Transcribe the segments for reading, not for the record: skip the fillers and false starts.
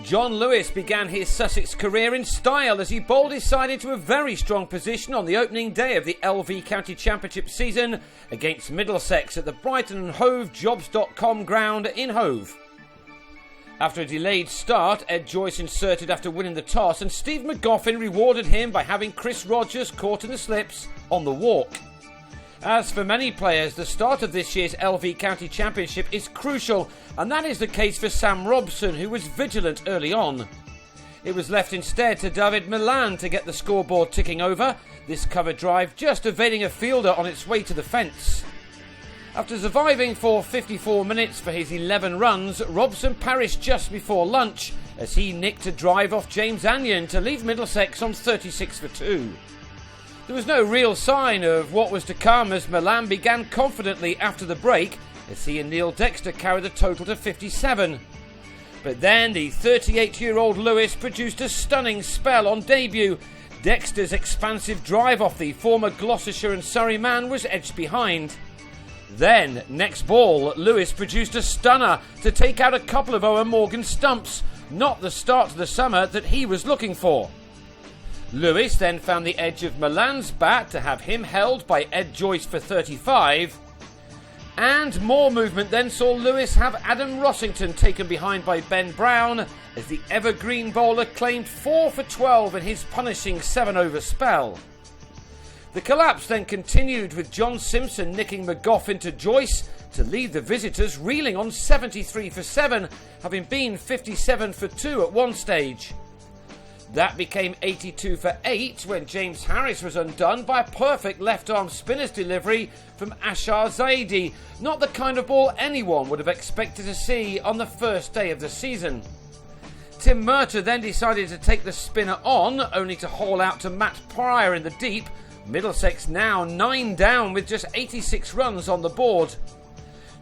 John Lewis began his Sussex career in style as he bowled his side into a very strong position on the opening day of the LV County Championship season against Middlesex at the Brighton and Hove Jobs.com ground in Hove. After a delayed start, Ed Joyce inserted after winning the toss, and Steve McGoffin rewarded him by having Chris Rogers caught in the slips on the walk. As for many players, the start of this year's LV County Championship is crucial, and that is the case for Sam Robson, who was vigilant early on. It was left instead to David Milan to get the scoreboard ticking over, this cover drive just evading a fielder on its way to the fence. After surviving for 54 minutes for his 11 runs, Robson perished just before lunch as he nicked a drive off James Anyon to leave Middlesex on 36 for 2. There was no real sign of what was to come as Milan began confidently after the break as he and Neil Dexter carried the total to 57. But then the 38-year-old Lewis produced a stunning spell on debut. Dexter's expansive drive off the former Gloucestershire and Surrey man was edged behind. Then, next ball, Lewis produced a stunner to take out a couple of Owen Morgan stumps, not the start to the summer that he was looking for. Lewis then found the edge of Milan's bat to have him held by Ed Joyce for 35. And more movement then saw Lewis have Adam Rossington taken behind by Ben Brown as the evergreen bowler claimed 4 for 12 in his punishing 7-over spell. The collapse then continued with John Simpson nicking McGoffin to Joyce to leave the visitors reeling on 73 for 7, having been 57 for 2 at one stage. That became 82 for 8 when James Harris was undone by a perfect left-arm spinner's delivery from Ashar Zaidi, not the kind of ball anyone would have expected to see on the first day of the season. Tim Murtagh then decided to take the spinner on, only to haul out to Matt Pryor in the deep. Middlesex now 9 down with just 86 runs on the board.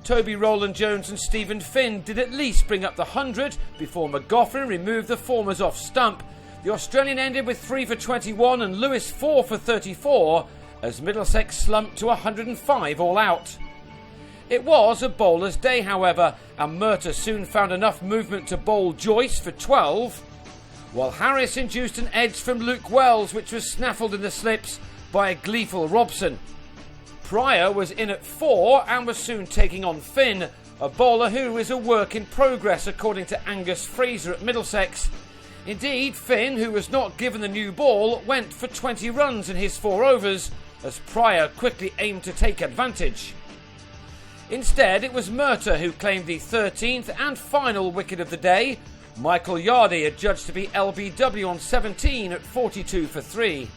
Toby Rowland-Jones and Stephen Finn did at least bring up the 100 before McGoffin removed the formers off stump. The Australian ended with 3 for 21 and Lewis 4 for 34 as Middlesex slumped to 105 all out. It was a bowler's day, however, and Murtagh soon found enough movement to bowl Joyce for 12, while Harris induced an edge from Luke Wells, which was snaffled in the slips by a gleeful Robson. Pryor was in at 4 and was soon taking on Finn, a bowler who is a work in progress according to Angus Fraser at Middlesex. Indeed, Finn, who was not given the new ball, went for 20 runs in his 4 overs as Pryor quickly aimed to take advantage. Instead, it was Murtagh who claimed the 13th and final wicket of the day. Michael Yardy adjudged to be LBW on 17 at 42 for 3.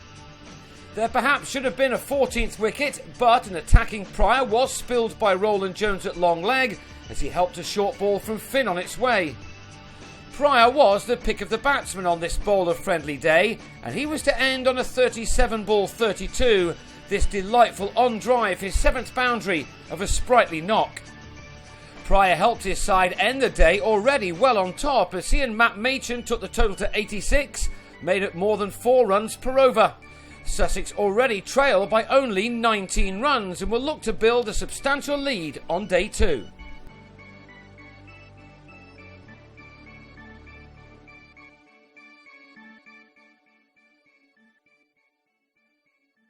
There perhaps should have been a 14th wicket, but an attacking Pryor was spilled by Rowland-Jones at long leg as he helped a short ball from Finn on its way. Pryor was the pick of the batsman on this bowler-friendly day, and he was to end on a 37-ball 32, this delightful on-drive, his 7th boundary of a sprightly knock. Pryor helped his side end the day already well on top as he and Matt Machin took the total to 86, made it more than 4 runs per over. Sussex already trail by only 19 runs and will look to build a substantial lead on day 2.